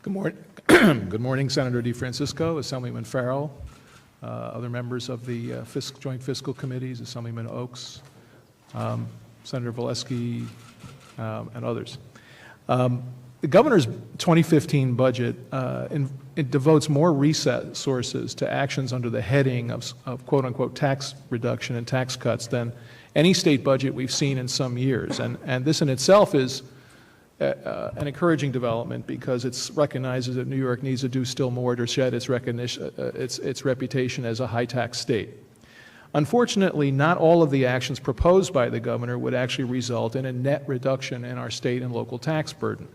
Good morning. Good morning, Senator DeFrancisco, Assemblyman Farrell, other members of the Joint Fiscal Committees, Assemblyman Oaks, Senator Valesky, and others. The governor's 2015 budget it devotes more resources to actions under the heading of quote-unquote tax reduction and tax cuts than any state budget we've seen in some years. And this in itself is an encouraging development because it recognizes that New York needs to do still more to shed its recognition, its reputation as a high-tax state. Unfortunately, not all of the actions proposed by the governor would actually result in a net reduction in our state and local tax burden.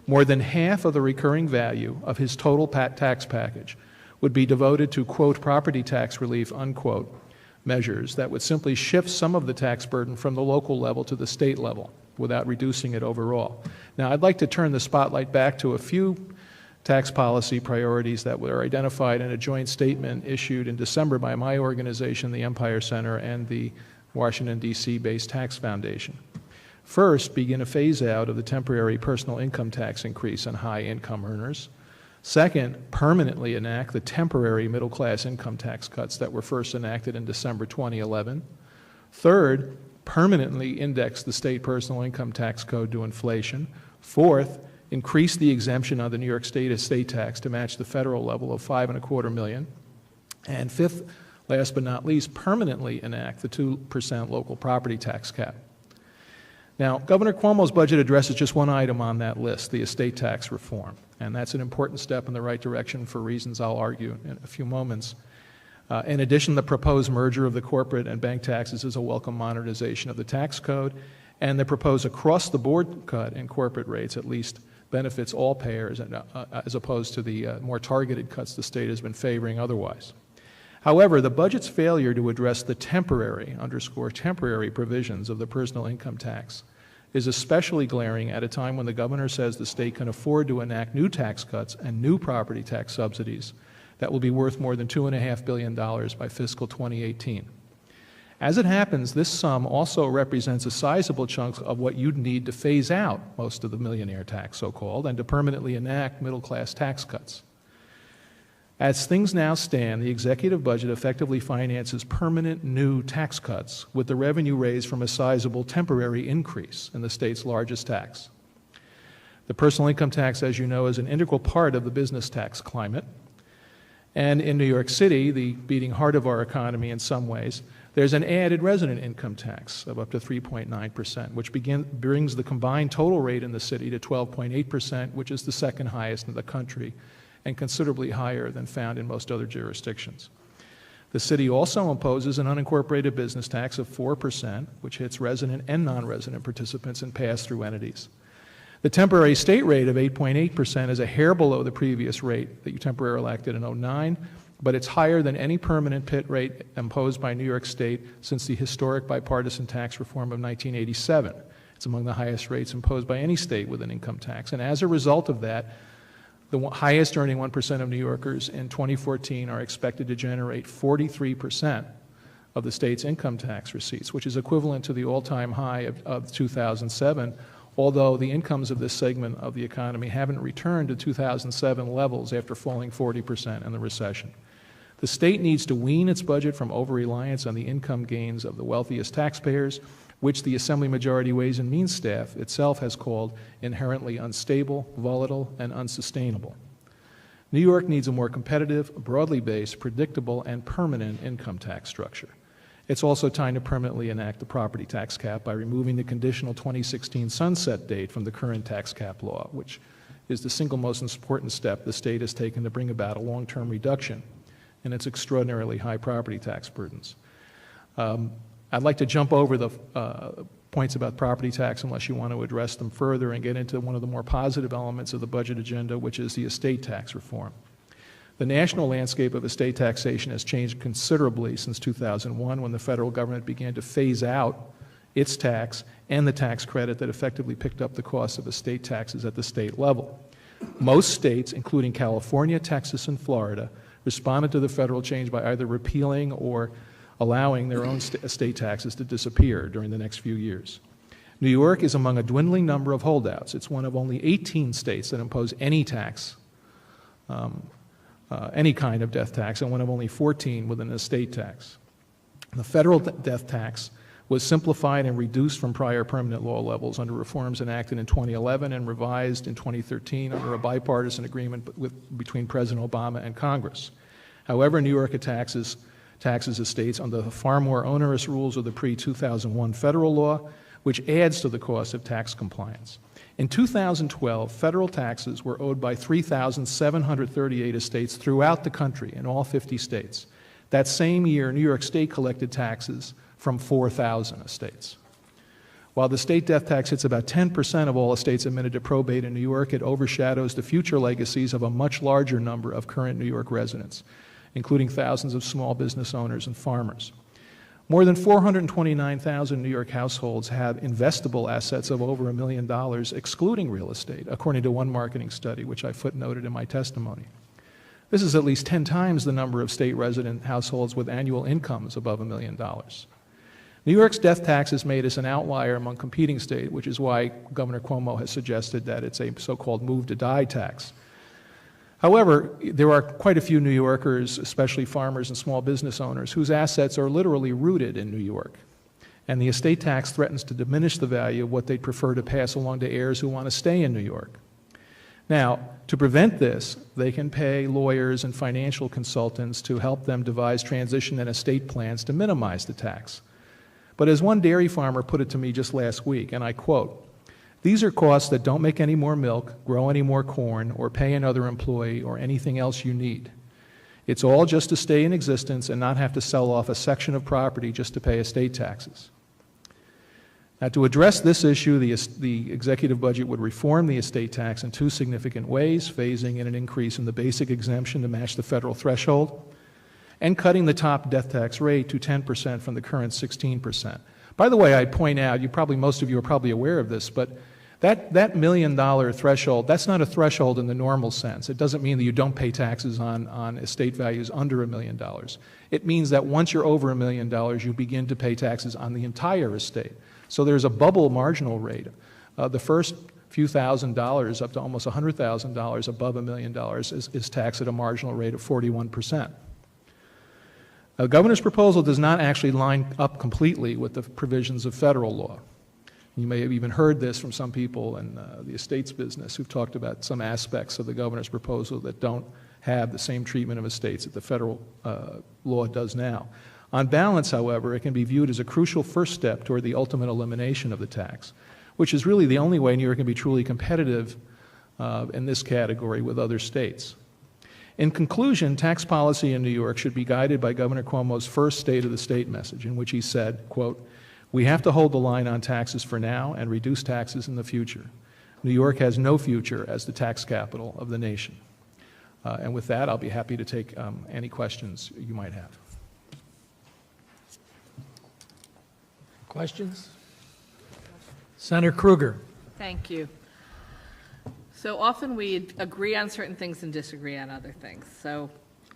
More than half of the recurring value of his total tax package would be devoted to, quote, property tax relief, unquote, measures that would simply shift some of the tax burden from the local level to the state level without reducing it overall. Now, I'd like to turn the spotlight back to a few tax policy priorities that were identified in a joint statement issued in December by my organization, the Empire Center, and the Washington, D.C.-based Tax Foundation. First, begin a phase-out of the temporary personal income tax increase on high-income earners. Second, permanently enact the temporary middle-class income tax cuts that were first enacted in December 2011. Third, permanently index the state personal income tax code to inflation. Fourth, increase the exemption on the New York State estate tax to match the federal level of $5.25 million. And fifth, last but not least, permanently enact the 2% local property tax cap. Now, Governor Cuomo's budget addresses just one item on that list, the estate tax reform, and that's an important step in the right direction for reasons I'll argue in a few moments. In addition, the proposed merger of the corporate and bank taxes is a welcome modernization of the tax code, and the proposed across-the-board cut in corporate rates at least benefits all payers as opposed to the more targeted cuts the state has been favoring otherwise. However, the budget's failure to address the temporary, underscore temporary, provisions of the personal income tax is especially glaring at a time when the governor says the state can afford to enact new tax cuts and new property tax subsidies that will be worth more than $2.5 billion by fiscal 2018. As it happens, this sum also represents a sizable chunk of what you'd need to phase out most of the millionaire tax, so-called, and to permanently enact middle-class tax cuts. As things now stand, the executive budget effectively finances permanent new tax cuts with the revenue raised from a sizable temporary increase in the state's largest tax. The personal income tax, as you know, is an integral part of the business tax climate. And in New York City, the beating heart of our economy in some ways, there's an added resident income tax of up to 3.9%, which brings the combined total rate in the city to 12.8%, which is the second highest in the country and considerably higher than found in most other jurisdictions. The city also imposes an unincorporated business tax of 4%, which hits resident and non-resident participants in pass-through entities. The temporary state rate of 8.8% is a hair below the previous rate that you temporarily elected in 2009, but it's higher than any permanent pit rate imposed by New York State since the historic bipartisan tax reform of 1987. It's among the highest rates imposed by any state with an income tax. And as a result of that, the highest earning 1% of New Yorkers in 2014 are expected to generate 43% of the state's income tax receipts, which is equivalent to the all-time high of 2007, although the incomes of this segment of the economy haven't returned to 2007 levels after falling 40% in the recession. The state needs to wean its budget from over-reliance on the income gains of the wealthiest taxpayers, which the Assembly Majority Ways and Means staff itself has called inherently unstable, volatile, and unsustainable. New York needs a more competitive, broadly based, predictable, and permanent income tax structure. It's also time to permanently enact the property tax cap by removing the conditional 2016 sunset date from the current tax cap law, which is the single most important step the state has taken to bring about a long-term reduction in its extraordinarily high property tax burdens. I'd like to jump over the points about property tax unless you want to address them further and get into one of the more positive elements of the budget agenda, which is the estate tax reform. The national landscape of estate taxation has changed considerably since 2001 when the federal government began to phase out its tax and the tax credit that effectively picked up the cost of estate taxes at the state level. Most states, including California, Texas, and Florida, responded to the federal change by either repealing or allowing their own estate taxes to disappear during the next few years. New York is among a dwindling number of holdouts. It's one of only 18 states that impose any tax, any kind of death tax, and one of only 14 with an estate tax. The federal death tax was simplified and reduced from prior permanent law levels under reforms enacted in 2011 and revised in 2013 under a bipartisan agreement between President Obama and Congress. However, New York taxes estates under the far more onerous rules of the pre-2001 federal law, which adds to the cost of tax compliance. In 2012, federal taxes were owed by 3,738 estates throughout the country in all 50 states. That same year, New York State collected taxes from 4,000 estates. While the state death tax hits about 10% of all estates admitted to probate in New York, it overshadows the future legacies of a much larger number of current New York residents, including thousands of small business owners and farmers. More than 429,000 New York households have investable assets of over $1 million, excluding real estate, according to one marketing study, which I footnoted in my testimony. This is at least 10 times the number of state resident households with annual incomes above $1 million. New York's death tax has made us an outlier among competing states, which is why Governor Cuomo has suggested that it's a so-called move-to-die tax. However, there are quite a few New Yorkers, especially farmers and small business owners, whose assets are literally rooted in New York. And the estate tax threatens to diminish the value of what they'd prefer to pass along to heirs who want to stay in New York. Now, to prevent this, they can pay lawyers and financial consultants to help them devise transition and estate plans to minimize the tax. But as one dairy farmer put it to me just last week, and I quote, "These are costs that don't make any more milk, grow any more corn, or pay another employee, or anything else you need. It's all just to stay in existence and not have to sell off a section of property just to pay estate taxes." Now, to address this issue, the executive budget would reform the estate tax in two significant ways, phasing in an increase in the basic exemption to match the federal threshold, and cutting the top death tax rate to 10% from the current 16%. By the way, I'd point out, most of you are probably aware of this, but that $1 million threshold, that's not a threshold in the normal sense. It doesn't mean that you don't pay taxes on estate values under $1 million. It means that once you're over $1 million, you begin to pay taxes on the entire estate. So there's a bubble marginal rate. The first few $1,000s up to almost $100,000 above $1 million is taxed at a marginal rate of 41%. The governor's proposal does not actually line up completely with the provisions of federal law. You may have even heard this from some people in the estates business who've talked about some aspects of the governor's proposal that don't have the same treatment of estates that the federal law does now. On balance, however, it can be viewed as a crucial first step toward the ultimate elimination of the tax, which is really the only way New York can be truly competitive in this category with other states. In conclusion, tax policy in New York should be guided by Governor Cuomo's first State of the State message, in which he said, quote, "We have to hold the line on taxes for now and reduce taxes in the future. New York has no future as the tax capital of the nation." And with that, I'll be happy to take any questions you might have. Questions? Senator Kruger. Thank you. So often we agree on certain things and disagree on other things. So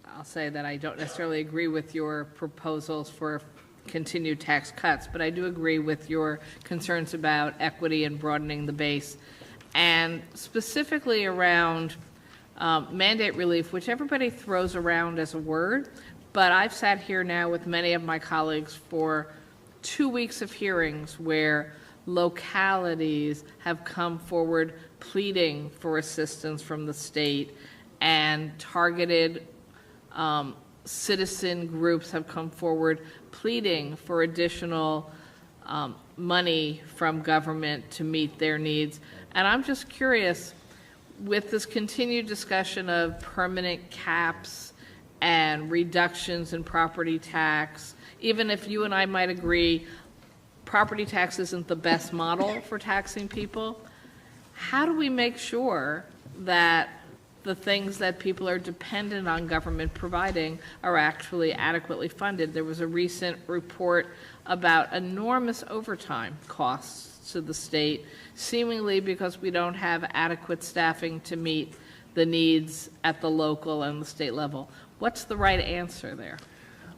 I'll say that I don't necessarily agree with your proposals for continued tax cuts, but I do agree with your concerns about equity and broadening the base, and specifically around mandate relief, which everybody throws around as a word, but I've sat here now with many of my colleagues for 2 weeks of hearings where localities have come forward pleading for assistance from the state, and targeted citizen groups have come forward pleading for additional money from government to meet their needs. And I'm just curious, with this continued discussion of permanent caps and reductions in property tax, even if you and I might agree property tax isn't the best model for taxing people, how do we make sure that the things that people are dependent on government providing are actually adequately funded? There was a recent report about enormous overtime costs to the state, seemingly because we don't have adequate staffing to meet the needs at the local and the state level. What's the right answer there?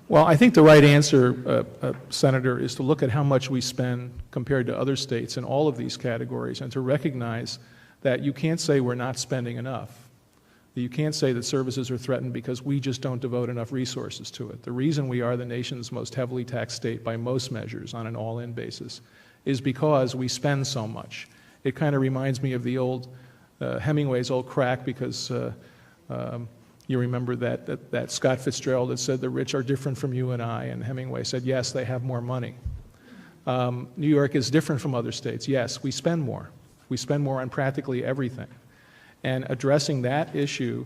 Well, I think the right answer, Senator, is to look at how much we spend compared to other states in all of these categories and to recognize that you can't say we're not spending enough. You can't say that services are threatened because we just don't devote enough resources to it. The reason we are the nation's most heavily taxed state by most measures on an all-in basis is because we spend so much. It kind of reminds me of the old Hemingway's old crack, because you remember that Scott Fitzgerald had said the rich are different from you and I, and Hemingway said, yes, they have more money. New York is different from other states. Yes, we spend more. We spend more on practically everything. And addressing that issue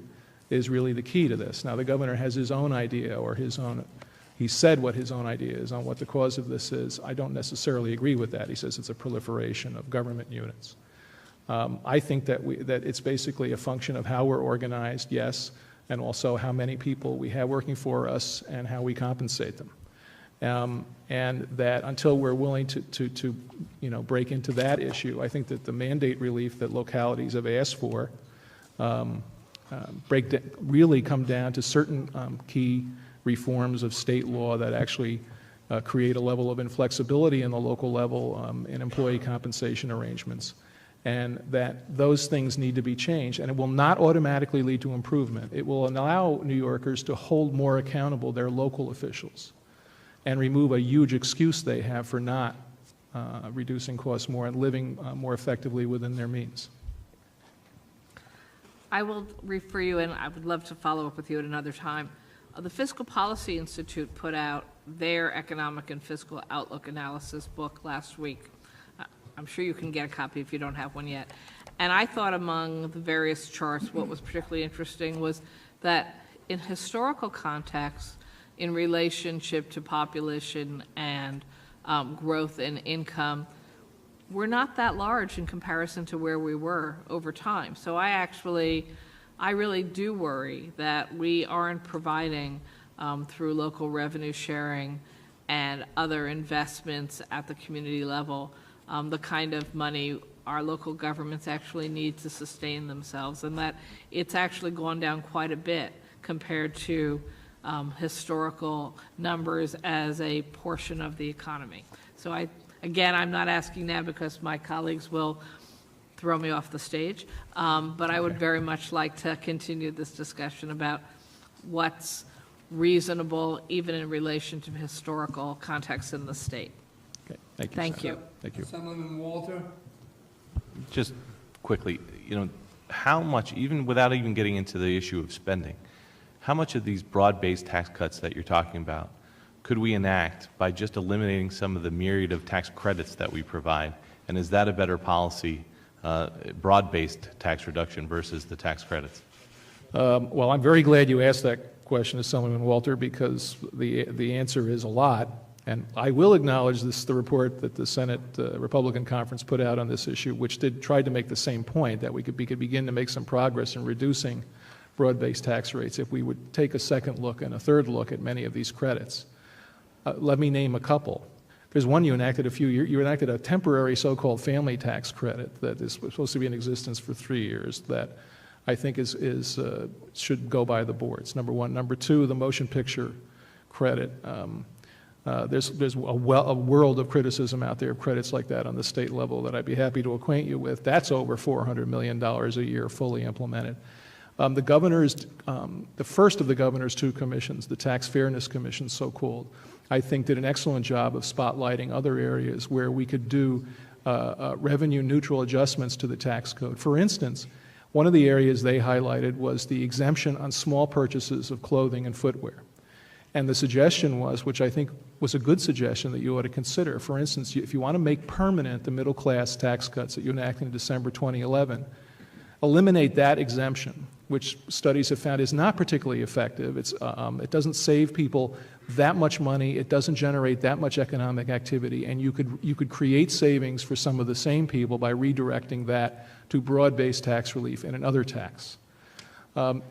is really the key to this. Now, the governor has his own idea, or he said what his own idea is on what the cause of this is. I don't necessarily agree with that. He says it's a proliferation of government units. I think that it's basically a function of how we're organized, yes, and also how many people we have working for us and how we compensate them. And that until we're willing to break into that issue, I think that the mandate relief that localities have asked for really come down to certain key reforms of state law that actually create a level of inflexibility in the local level in employee compensation arrangements, and that those things need to be changed. And it will not automatically lead to improvement. It will allow New Yorkers to hold more accountable their local officials and remove a huge excuse they have for not reducing costs more and living more effectively within their means. I will refer you, and I would love to follow up with you at another time. The Fiscal Policy Institute put out their economic and fiscal outlook analysis book last week. I'm sure you can get a copy if you don't have one yet. And I thought among the various charts, what was particularly interesting was that in historical context, in relationship to population and growth in income, we're not that large in comparison to where we were over time. So I really do worry that we aren't providing through local revenue sharing and other investments at the community level the kind of money our local governments actually need to sustain themselves, and that it's actually gone down quite a bit compared to historical numbers as a portion of the economy. So I'm not asking now because my colleagues will throw me off the stage, but I would very much like to continue this discussion about what's reasonable even in relation to historical context in the state. Okay. Thank you. Thank you. Thank you. Assemblyman Walter. Just quickly, how much, even without even getting into the issue of spending, how much of these broad-based tax cuts that you're talking about could we enact by just eliminating some of the myriad of tax credits that we provide? And is that a better policy, broad-based tax reduction versus the tax credits? Well, I'm very glad you asked that question, Assemblyman Walter, because the answer is a lot. And I will acknowledge the report that the Senate Republican Conference put out on this issue, which tried to make the same point, that we could begin to make some progress in reducing broad-based tax rates if we would take a second look and a third look at many of these credits. Let me name a couple. There's one you enacted you enacted a temporary so-called family tax credit that is supposed to be in existence for 3 years that I think should go by the boards, number one. Number two, the motion picture credit. There's a world of criticism out there of credits like that on the state level that I'd be happy to acquaint you with. That's over $400 million a year fully implemented. The first of the governor's two commissions, the Tax Fairness Commission, so-called, I think did an excellent job of spotlighting other areas where we could do revenue-neutral adjustments to the tax code. For instance, one of the areas they highlighted was the exemption on small purchases of clothing and footwear. And the suggestion was, which I think was a good suggestion that you ought to consider, for instance, if you want to make permanent the middle-class tax cuts that you enacted in December 2011, eliminate that exemption, which studies have found is not particularly effective. It doesn't save people that much money. It doesn't generate that much economic activity. And you could create savings for some of the same people by redirecting that to broad-based tax relief and another tax.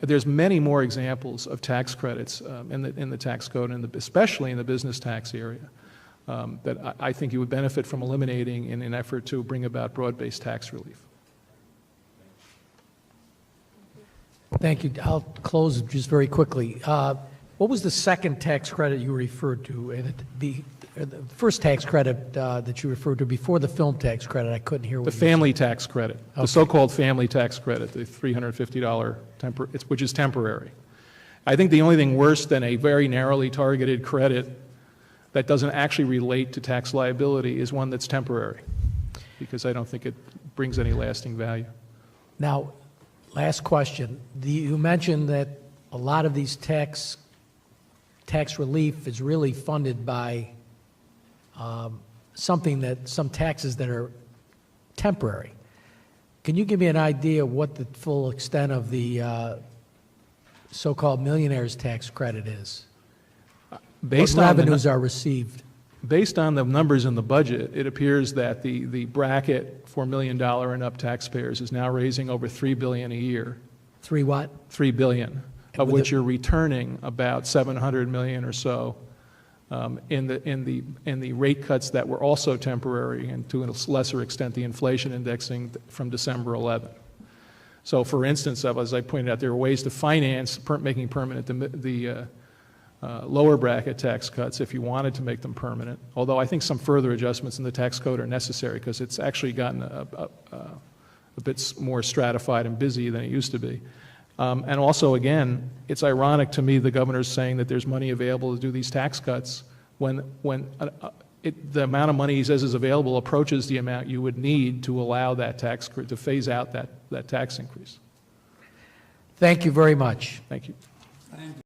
There's many more examples of tax credits in the tax code, and especially in the business tax area, that I think you would benefit from eliminating in an effort to bring about broad-based tax relief. Thank you. I'll close just very quickly. What was the second tax credit you referred to? And the first tax credit that you referred to before the film tax credit, I couldn't hear what The you said. family tax credit, the Okay. so-called family tax credit, the $350 which is temporary. I think the only thing worse than a very narrowly targeted credit that doesn't actually relate to tax liability is one that's temporary, because I don't think it brings any lasting value. Now, last question. You mentioned that a lot of these tax relief is really funded by some taxes that are temporary. Can you give me an idea of what the full extent of the so-called millionaire's tax credit is? Based What on the revenues are received? Based on the numbers in the budget, it appears that the bracket for $1 million and up taxpayers is now raising over $3 billion a year. Three what? $3 billion, And of with which the- you're returning about $700 million or so in the rate cuts that were also temporary, and to a lesser extent the inflation indexing from December 11. So, for instance, as I pointed out, there are ways to finance making permanent the lower bracket tax cuts if you wanted to make them permanent, although I think some further adjustments in the tax code are necessary because it's actually gotten a bit more stratified and busy than it used to be. And also, again, it's ironic to me the governor's saying that there's money available to do these tax cuts when the amount of money he says is available approaches the amount you would need to allow that to phase out that tax increase. Thank you very much. Thank you.